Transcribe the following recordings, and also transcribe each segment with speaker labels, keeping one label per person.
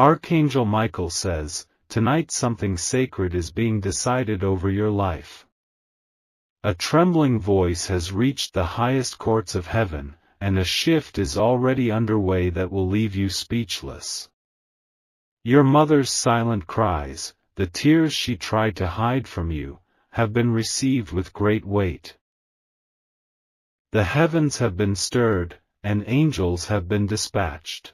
Speaker 1: Archangel Michael says, tonight something sacred is being decided over your life. A trembling voice has reached the highest courts of heaven, and a shift is already underway that will leave you speechless. Your mother's silent cries, the tears she tried to hide from you, have been received with great weight. The heavens have been stirred, and angels have been dispatched.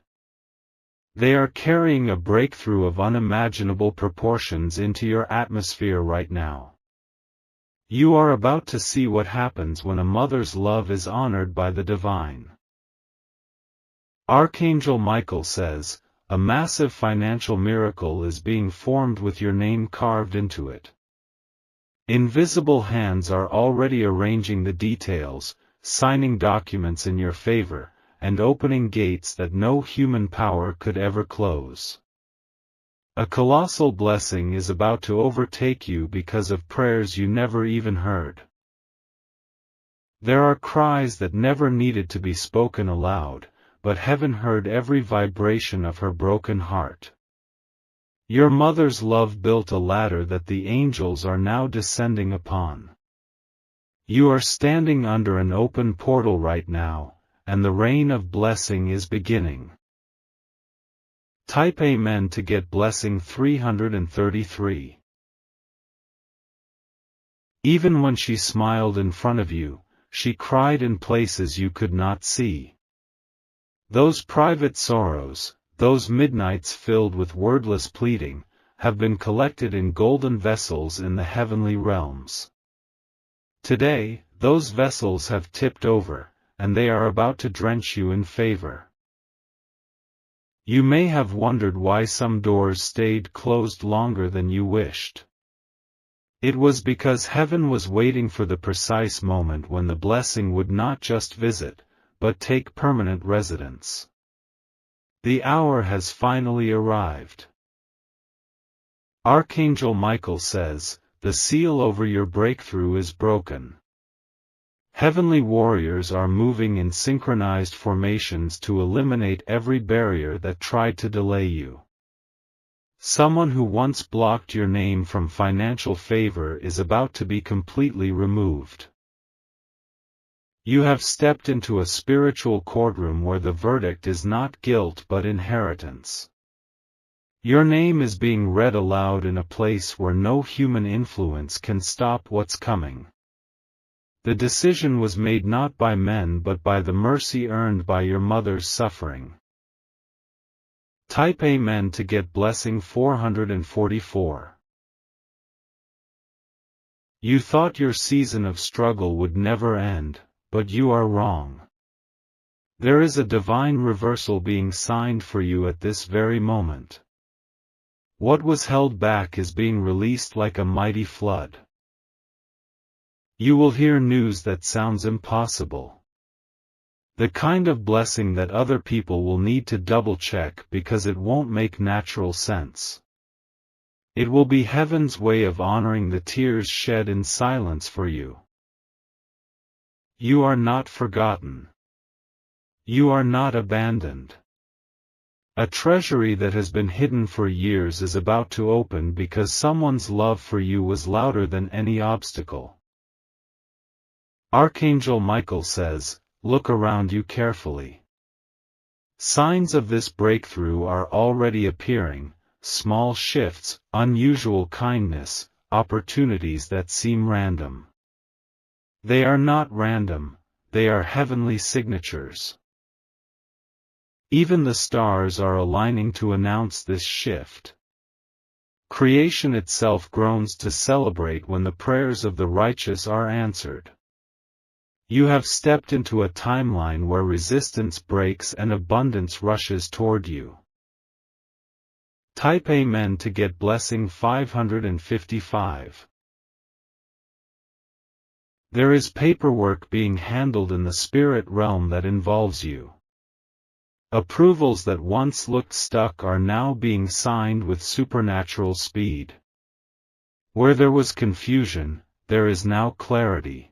Speaker 1: They are carrying a breakthrough of unimaginable proportions into your atmosphere right now. You are about to see what happens when a mother's love is honored by the divine. Archangel Michael says, a massive financial miracle is being formed with your name carved into it. Invisible hands are already arranging the details, signing documents in your favor, and opening gates that no human power could ever close. A colossal blessing is about to overtake you because of prayers you never even heard. There are cries that never needed to be spoken aloud, but heaven heard every vibration of her broken heart. Your mother's love built a ladder that the angels are now descending upon. You are standing under an open portal right now, and the rain of blessing is beginning. Type Amen to get blessing 333. Even when she smiled in front of you, she cried in places you could not see. Those private sorrows, those midnights filled with wordless pleading, have been collected in golden vessels in the heavenly realms. Today, those vessels have tipped over, and they are about to drench you in favor. You may have wondered why some doors stayed closed longer than you wished. It was because heaven was waiting for the precise moment when the blessing would not just visit, but take permanent residence. The hour has finally arrived. Archangel Michael says, the seal over your breakthrough is broken. Heavenly warriors are moving in synchronized formations to eliminate every barrier that tried to delay you. Someone who once blocked your name from financial favor is about to be completely removed. You have stepped into a spiritual courtroom where the verdict is not guilt but inheritance. Your name is being read aloud in a place where no human influence can stop what's coming. The decision was made not by men but by the mercy earned by your mother's suffering. Type Amen to get blessing 444. You thought your season of struggle would never end, but you are wrong. There is a divine reversal being signed for you at this very moment. What was held back is being released like a mighty flood. You will hear news that sounds impossible. The kind of blessing that other people will need to double-check because it won't make natural sense. It will be heaven's way of honoring the tears shed in silence for you. You are not forgotten. You are not abandoned. A treasury that has been hidden for years is about to open because someone's love for you was louder than any obstacle. Archangel Michael says, look around you carefully. Signs of this breakthrough are already appearing, small shifts, unusual kindness, opportunities that seem random. They are not random, they are heavenly signatures. Even the stars are aligning to announce this shift. Creation itself groans to celebrate when the prayers of the righteous are answered. You have stepped into a timeline where resistance breaks and abundance rushes toward you. Type Amen to get blessing 555. There is paperwork being handled in the spirit realm that involves you. Approvals that once looked stuck are now being signed with supernatural speed. Where there was confusion, there is now clarity.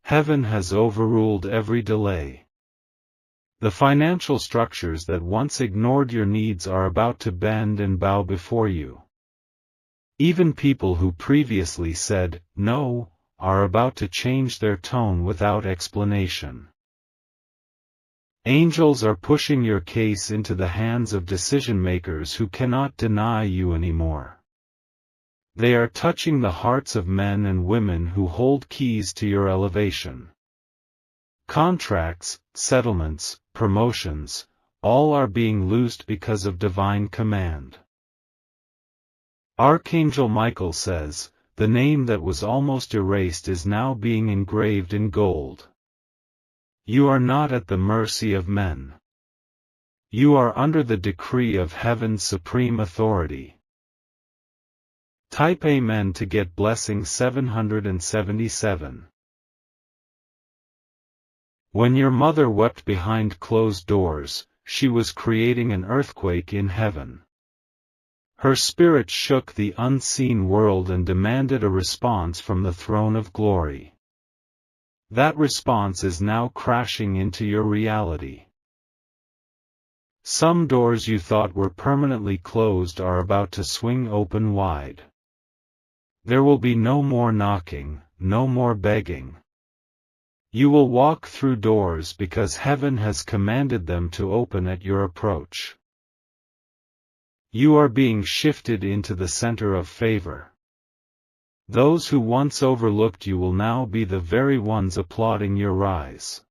Speaker 1: Heaven has overruled every delay. The financial structures that once ignored your needs are about to bend and bow before you. Even people who previously said, "No," are about to change their tone without explanation. Angels are pushing your case into the hands of decision-makers who cannot deny you anymore. They are touching the hearts of men and women who hold keys to your elevation. Contracts, settlements, promotions, all are being loosed because of divine command. Archangel Michael says, the name that was almost erased is now being engraved in gold. You are not at the mercy of men. You are under the decree of heaven's supreme authority. Type Amen to get blessing 777. When your mother wept behind closed doors, she was creating an earthquake in heaven. Her spirit shook the unseen world and demanded a response from the throne of glory. That response is now crashing into your reality. Some doors you thought were permanently closed are about to swing open wide. There will be no more knocking, no more begging. You will walk through doors because heaven has commanded them to open at your approach. You are being shifted into the center of favor. Those who once overlooked you will now be the very ones applauding your rise.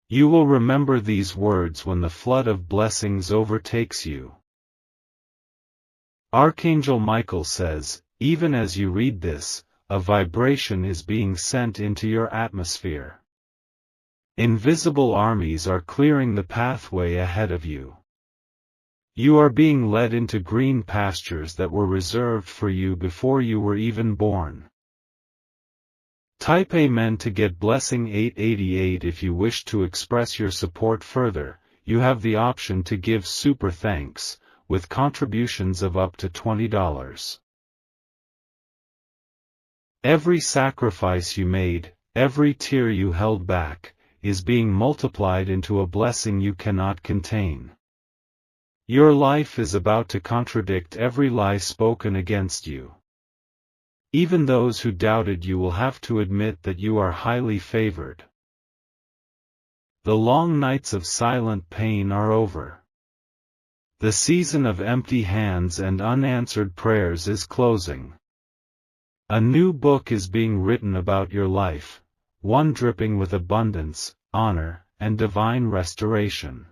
Speaker 1: You will remember these words when the flood of blessings overtakes you. Archangel Michael says, even as you read this, a vibration is being sent into your atmosphere. Invisible armies are clearing the pathway ahead of you. You are being led into green pastures that were reserved for you before you were even born. Type Amen to get blessing 888 if you wish to express your support further. You have the option to give super thanks, with contributions of up to $20. Every sacrifice you made, every tear you held back, is being multiplied into a blessing you cannot contain. Your life is about to contradict every lie spoken against you. Even those who doubted you will have to admit that you are highly favored. The long nights of silent pain are over. The season of empty hands and unanswered prayers is closing. A new book is being written about your life, one dripping with abundance, honor, and divine restoration.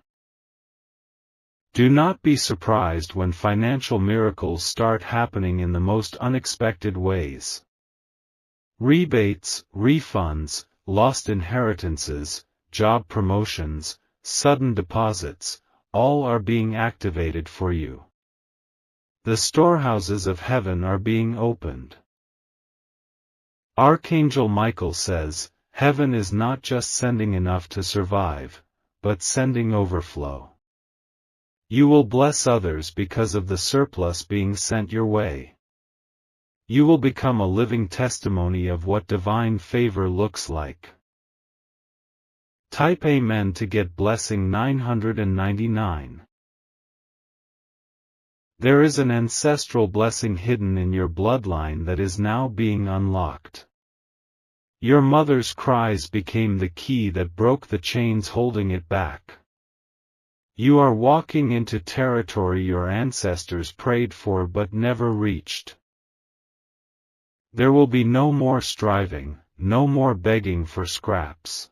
Speaker 1: Do not be surprised when financial miracles start happening in the most unexpected ways. Rebates, refunds, lost inheritances, job promotions, sudden deposits, all are being activated for you. The storehouses of heaven are being opened. Archangel Michael says, heaven is not just sending enough to survive, but sending overflow. You will bless others because of the surplus being sent your way. You will become a living testimony of what divine favor looks like. Type Amen to get blessing 999. There is an ancestral blessing hidden in your bloodline that is now being unlocked. Your mother's cries became the key that broke the chains holding it back. You are walking into territory your ancestors prayed for but never reached. There will be no more striving, no more begging for scraps.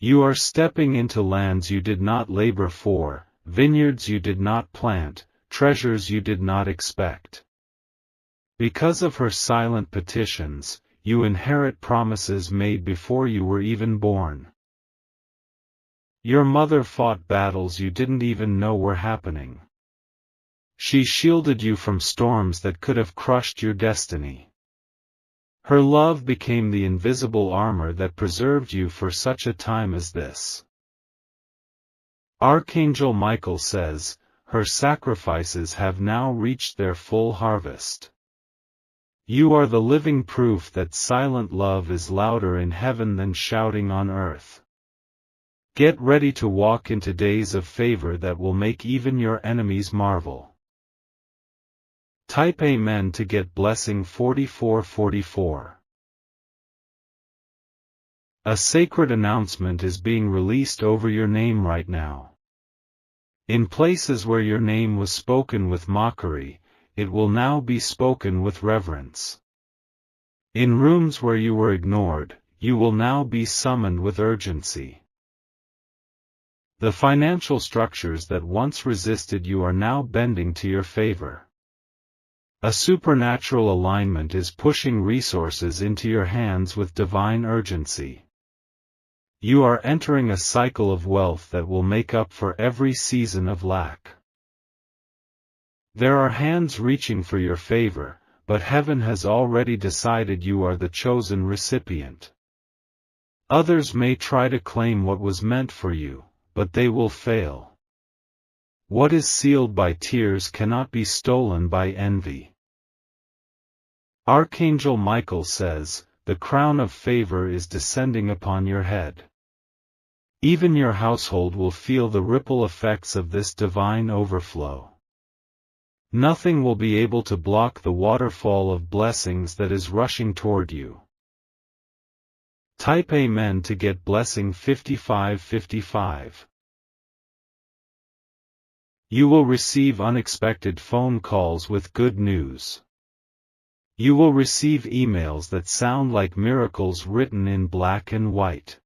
Speaker 1: You are stepping into lands you did not labor for, vineyards you did not plant, treasures you did not expect. Because of her silent petitions, you inherit promises made before you were even born. Your mother fought battles you didn't even know were happening. She shielded you from storms that could have crushed your destiny. Her love became the invisible armor that preserved you for such a time as this. Archangel Michael says, her sacrifices have now reached their full harvest. You are the living proof that silent love is louder in heaven than shouting on earth. Get ready to walk into days of favor that will make even your enemies marvel. Type Amen to get blessing 4444. A sacred announcement is being released over your name right now. In places where your name was spoken with mockery, it will now be spoken with reverence. In rooms where you were ignored, you will now be summoned with urgency. The financial structures that once resisted you are now bending to your favor. A supernatural alignment is pushing resources into your hands with divine urgency. You are entering a cycle of wealth that will make up for every season of lack. There are hands reaching for your favor, but heaven has already decided you are the chosen recipient. Others may try to claim what was meant for you, but they will fail. What is sealed by tears cannot be stolen by envy. Archangel Michael says, "The crown of favor is descending upon your head." Even your household will feel the ripple effects of this divine overflow. Nothing will be able to block the waterfall of blessings that is rushing toward you. Type Amen to get blessing 5555. You will receive unexpected phone calls with good news. You will receive emails that sound like miracles written in black and white.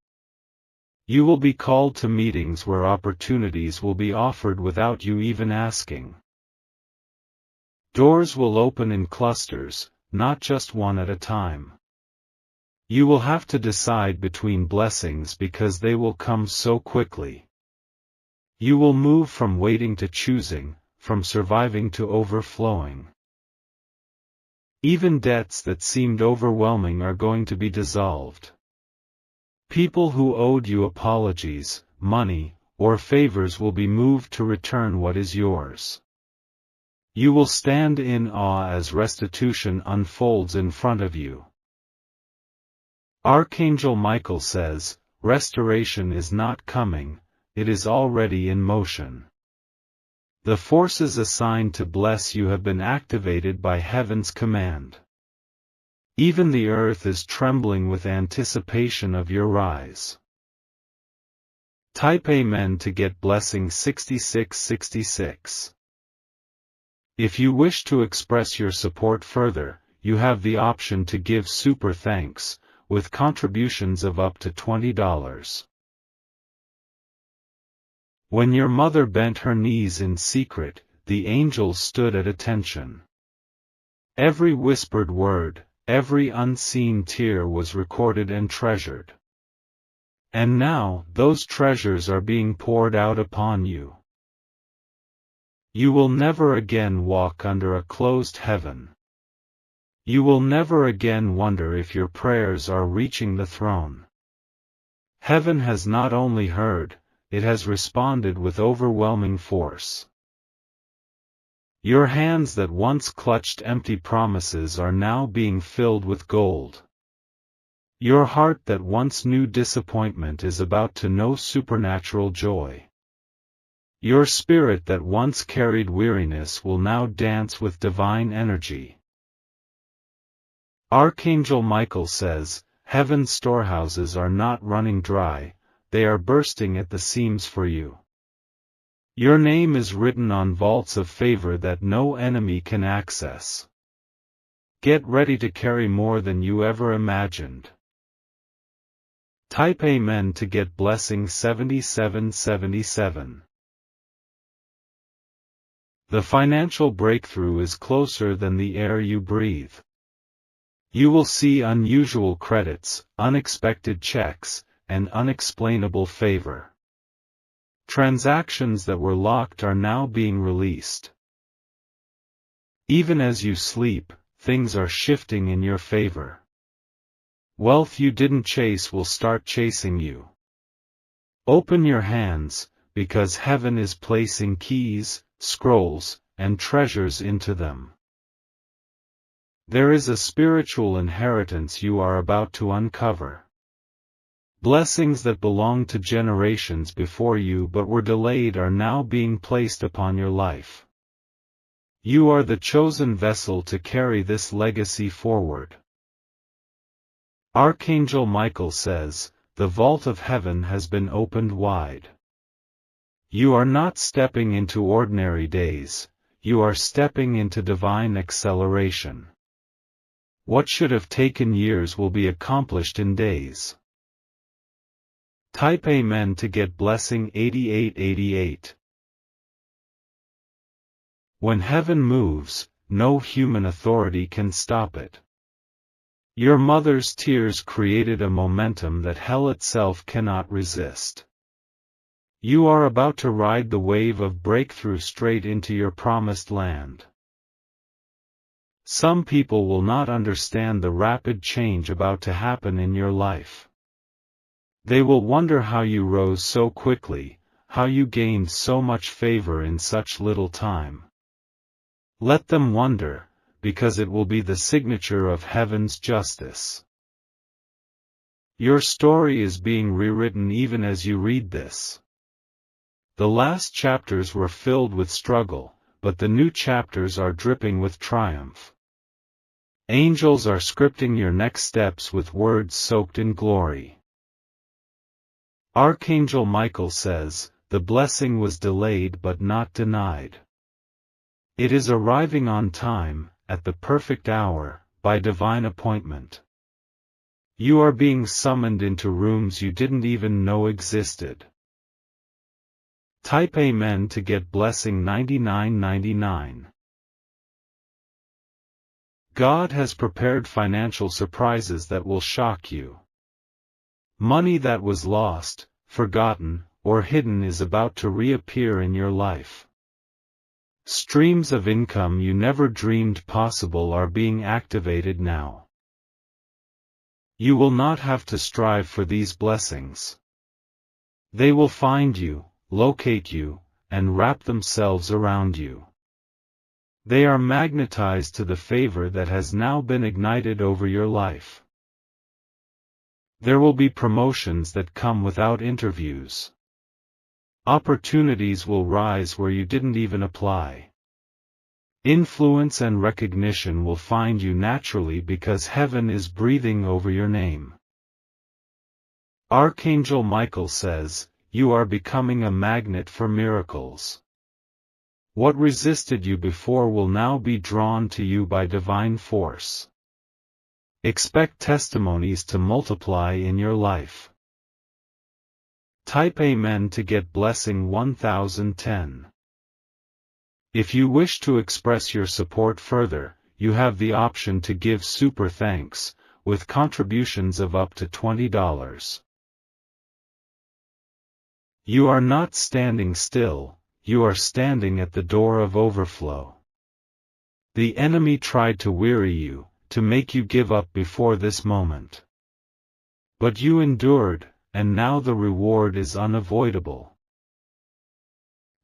Speaker 1: You will be called to meetings where opportunities will be offered without you even asking. Doors will open in clusters, not just one at a time. You will have to decide between blessings because they will come so quickly. You will move from waiting to choosing, from surviving to overflowing. Even debts that seemed overwhelming are going to be dissolved. People who owed you apologies, money, or favors will be moved to return what is yours. You will stand in awe as restitution unfolds in front of you. Archangel Michael says, "Restoration is not coming, it is already in motion." The forces assigned to bless you have been activated by heaven's command. Even the earth is trembling with anticipation of your rise. Type Amen to get blessing 6666. If you wish to express your support further, you have the option to give super thanks, with contributions of up to $20. When your mother bent her knees in secret, the angels stood at attention. Every whispered word, every unseen tear was recorded and treasured. And now, those treasures are being poured out upon you. You will never again walk under a closed heaven. You will never again wonder if your prayers are reaching the throne. Heaven has not only heard, it has responded with overwhelming force. Your hands that once clutched empty promises are now being filled with gold. Your heart that once knew disappointment is about to know supernatural joy. Your spirit that once carried weariness will now dance with divine energy. Archangel Michael says, "Heaven's storehouses are not running dry, they are bursting at the seams for you." Your name is written on vaults of favor that no enemy can access. Get ready to carry more than you ever imagined. Type Amen to get blessing 7777. The financial breakthrough is closer than the air you breathe. You will see unusual credits, unexpected checks, and unexplainable favor. Transactions that were locked are now being released. Even as you sleep, things are shifting in your favor. Wealth you didn't chase will start chasing you. Open your hands, because heaven is placing keys, scrolls, and treasures into them. There is a spiritual inheritance you are about to uncover. Blessings that belonged to generations before you but were delayed are now being placed upon your life. You are the chosen vessel to carry this legacy forward. Archangel Michael says, "The vault of heaven has been opened wide." You are not stepping into ordinary days, you are stepping into divine acceleration. What should have taken years will be accomplished in days. Type Amen to get blessing 8888. When heaven moves, no human authority can stop it. Your mother's tears created a momentum that hell itself cannot resist. You are about to ride the wave of breakthrough straight into your promised land. Some people will not understand the rapid change about to happen in your life. They will wonder how you rose so quickly, how you gained so much favor in such little time. Let them wonder, because it will be the signature of heaven's justice. Your story is being rewritten even as you read this. The last chapters were filled with struggle, but the new chapters are dripping with triumph. Angels are scripting your next steps with words soaked in glory. Archangel Michael says, "The blessing was delayed but not denied." It is arriving on time, at the perfect hour, by divine appointment. You are being summoned into rooms you didn't even know existed. Type Amen to get blessing 9999. God has prepared financial surprises that will shock you. Money that was lost, forgotten, or hidden is about to reappear in your life. Streams of income you never dreamed possible are being activated now. You will not have to strive for these blessings. They will find you, locate you, and wrap themselves around you. They are magnetized to the favor that has now been ignited over your life. There will be promotions that come without interviews. Opportunities will rise where you didn't even apply. Influence and recognition will find you naturally because heaven is breathing over your name. Archangel Michael says, "You are becoming a magnet for miracles." What resisted you before will now be drawn to you by divine force. Expect testimonies to multiply in your life. Type Amen to get blessing 1010. If you wish to express your support further, you have the option to give super thanks, with contributions of up to $20. You are not standing still, you are standing at the door of overflow. The enemy tried to weary you, to make you give up before this moment. But you endured, and now the reward is unavoidable.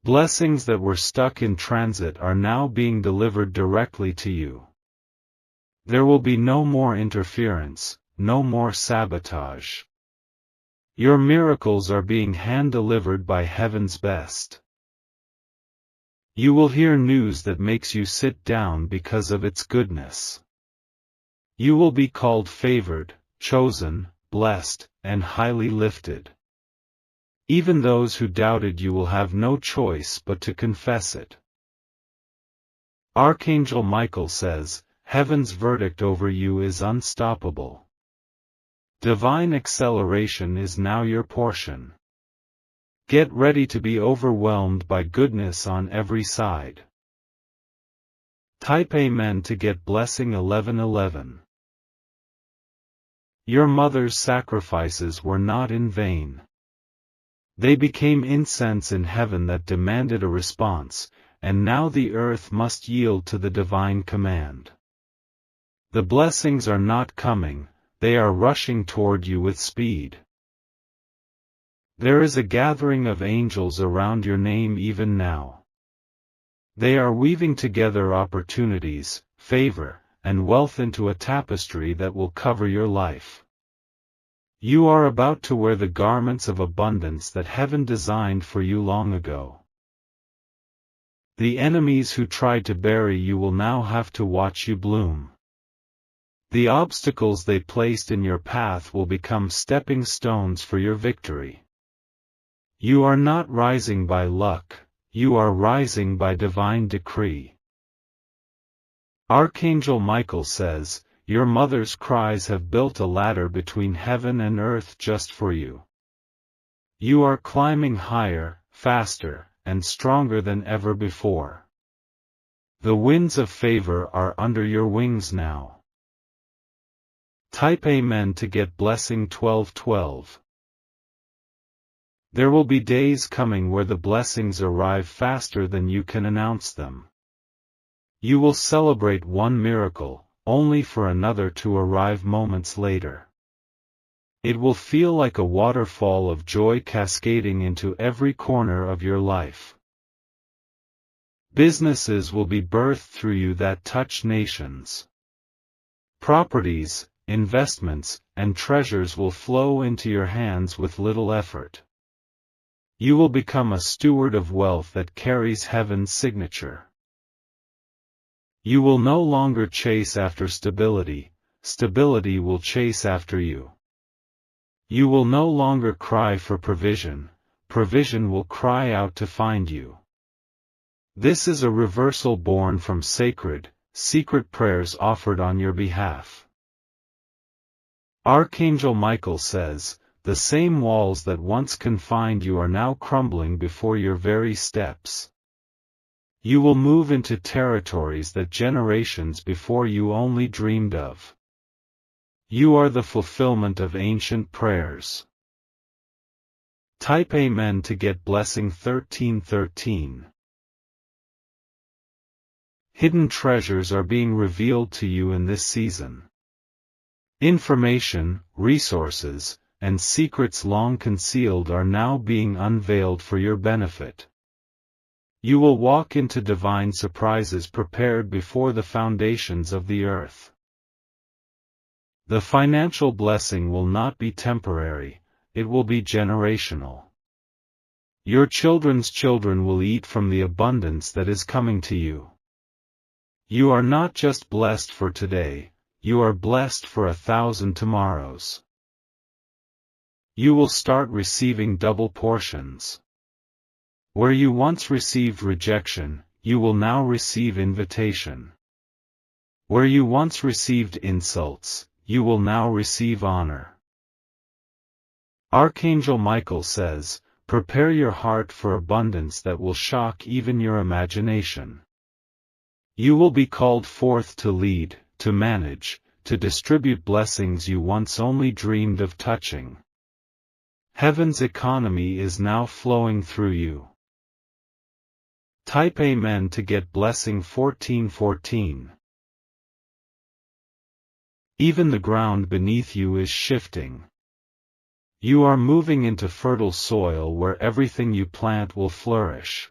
Speaker 1: Blessings that were stuck in transit are now being delivered directly to you. There will be no more interference, no more sabotage. Your miracles are being hand-delivered by heaven's best. You will hear news that makes you sit down because of its goodness. You will be called favored, chosen, blessed, and highly lifted. Even those who doubted you will have no choice but to confess it. Archangel Michael says, "Heaven's verdict over you is unstoppable." Divine acceleration is now your portion. Get ready to be overwhelmed by goodness on every side. Type Amen to get blessing 1111. Your mother's sacrifices were not in vain. They became incense in heaven that demanded a response, and now the earth must yield to the divine command. The blessings are not coming, they are rushing toward you with speed. There is a gathering of angels around your name even now. They are weaving together opportunities, favor, and wealth into a tapestry that will cover your life. You are about to wear the garments of abundance that heaven designed for you long ago. The enemies who tried to bury you will now have to watch you bloom. The obstacles they placed in your path will become stepping stones for your victory. You are not rising by luck, you are rising by divine decree. Archangel Michael says, your mother's cries have built a ladder between heaven and earth just for you. You are climbing higher, faster, and stronger than ever before. The winds of favor are under your wings now. Type Amen to get blessing 1212. There will be days coming where the blessings arrive faster than you can announce them. You will celebrate one miracle, only for another to arrive moments later. It will feel like a waterfall of joy cascading into every corner of your life. Businesses will be birthed through you that touch nations. Properties, investments, and treasures will flow into your hands with little effort. You will become a steward of wealth that carries heaven's signature. You will no longer chase after stability, stability will chase after you. You will no longer cry for provision, provision will cry out to find you. This is a reversal born from sacred, secret prayers offered on your behalf. Archangel Michael says, the same walls that once confined you are now crumbling before your very steps. You will move into territories that generations before you only dreamed of. You are the fulfillment of ancient prayers. Type Amen to get blessing 1313. Hidden treasures are being revealed to you in this season. Information, resources, and secrets long concealed are now being unveiled for your benefit. You will walk into divine surprises prepared before the foundations of the earth. The financial blessing will not be temporary, it will be generational. Your children's children will eat from the abundance that is coming to you. You are not just blessed for today, you are blessed for 1,000 tomorrows. You will start receiving double portions. Where you once received rejection, you will now receive invitation. Where you once received insults, you will now receive honor. Archangel Michael says, prepare your heart for abundance that will shock even your imagination. You will be called forth to lead, to manage, to distribute blessings you once only dreamed of touching. Heaven's economy is now flowing through you. Type Amen to get blessing 1414. Even the ground beneath you is shifting. You are moving into fertile soil where everything you plant will flourish.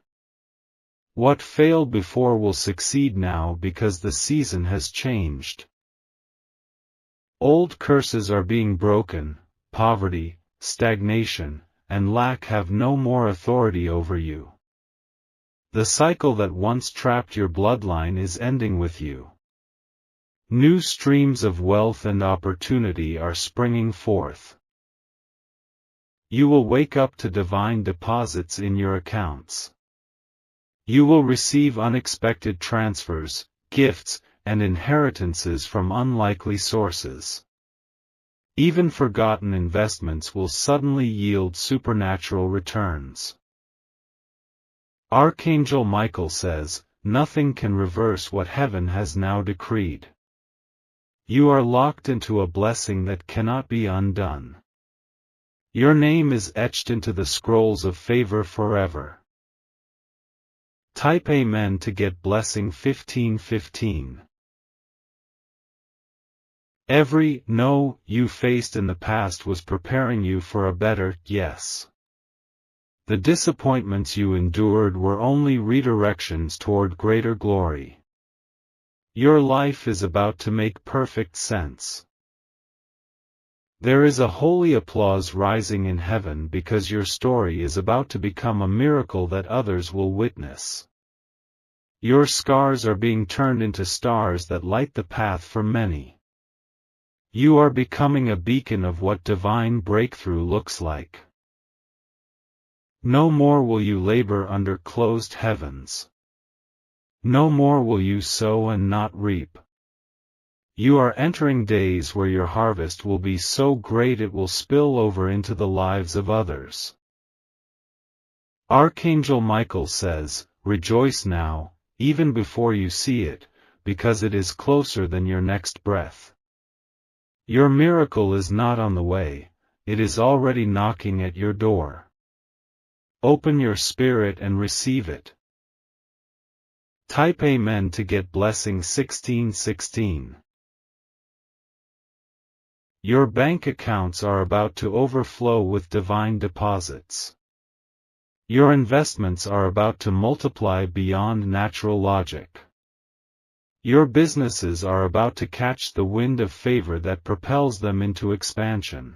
Speaker 1: What failed before will succeed now because the season has changed. Old curses are being broken, poverty, stagnation, and lack have no more authority over you. The cycle that once trapped your bloodline is ending with you. New streams of wealth and opportunity are springing forth. You will wake up to divine deposits in your accounts. You will receive unexpected transfers, gifts, and inheritances from unlikely sources. Even forgotten investments will suddenly yield supernatural returns. Archangel Michael says, nothing can reverse what heaven has now decreed. You are locked into a blessing that cannot be undone. Your name is etched into the scrolls of favor forever. Type Amen to get blessing 1515. Every no you faced in the past was preparing you for a better yes. The disappointments you endured were only redirections toward greater glory. Your life is about to make perfect sense. There is a holy applause rising in heaven because your story is about to become a miracle that others will witness. Your scars are being turned into stars that light the path for many. You are becoming a beacon of what divine breakthrough looks like. No more will you labor under closed heavens. No more will you sow and not reap. You are entering days where your harvest will be so great it will spill over into the lives of others. Archangel Michael says, "Rejoice now, even before you see it, because it is closer than your next breath." Your miracle is not on the way, it is already knocking at your door. Open your spirit and receive it. Type Amen to get blessing 1616. Your bank accounts are about to overflow with divine deposits. Your investments are about to multiply beyond natural logic. Your businesses are about to catch the wind of favor that propels them into expansion.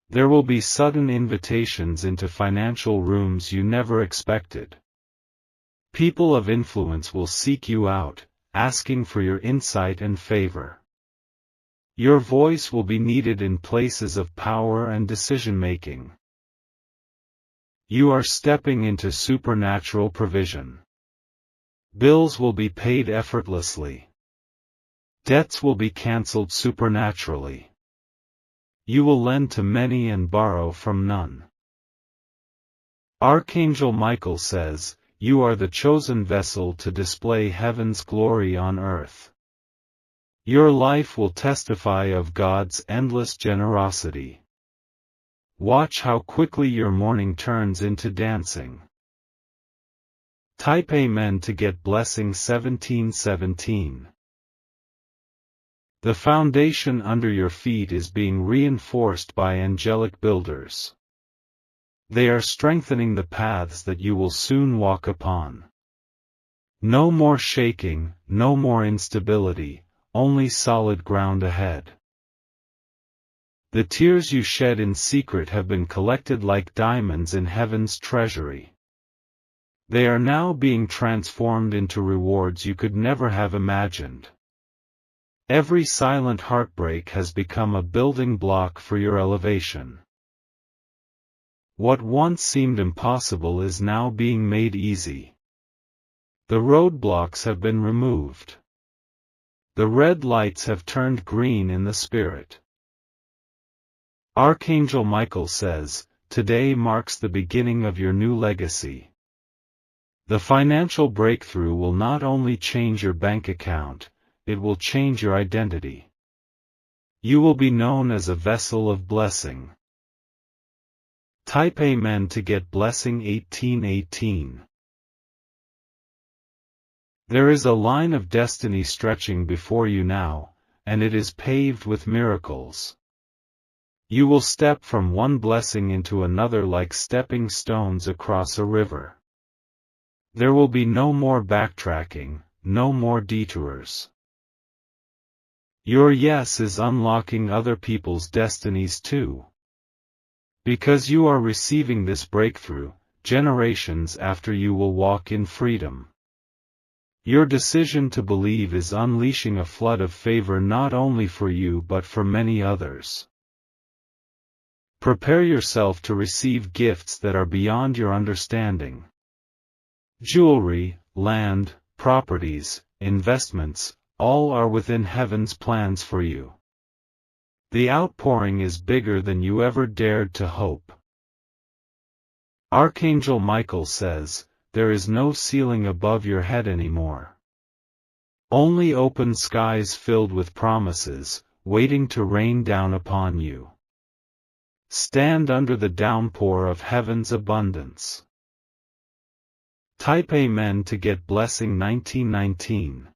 Speaker 1: There will be sudden invitations into financial rooms you never expected. People of influence will seek you out, asking for your insight and favor. Your voice will be needed in places of power and decision-making. You are stepping into supernatural provision. Bills will be paid effortlessly. Debts will be cancelled supernaturally. You will lend to many and borrow from none. Archangel Michael says, "You are the chosen vessel to display heaven's glory on earth." Your life will testify of God's endless generosity. Watch how quickly your mourning turns into dancing. Type Amen to get blessing 1717. The foundation under your feet is being reinforced by angelic builders. They are strengthening the paths that you will soon walk upon. No more shaking, no more instability, only solid ground ahead. The tears you shed in secret have been collected like diamonds in heaven's treasury. They are now being transformed into rewards you could never have imagined. Every silent heartbreak has become a building block for your elevation. What once seemed impossible is now being made easy. The roadblocks have been removed. The red lights have turned green in the spirit. Archangel Michael says, "Today marks the beginning of your new legacy." The financial breakthrough will not only change your bank account, it will change your identity. You will be known as a vessel of blessing. Type Amen to get blessing 1818. There is a line of destiny stretching before you now, and it is paved with miracles. You will step from one blessing into another like stepping stones across a river. There will be no more backtracking, no more detours. Your yes is unlocking other people's destinies too. Because you are receiving this breakthrough, generations after you will walk in freedom. Your decision to believe is unleashing a flood of favor not only for you but for many others. Prepare yourself to receive gifts that are beyond your understanding. Jewelry, land, properties, investments, all are within heaven's plans for you. The outpouring is bigger than you ever dared to hope. Archangel Michael says, "There is no ceiling above your head anymore. Only open skies filled with promises, waiting to rain down upon you." Stand under the downpour of heaven's abundance. Type Amen to get blessing 1919.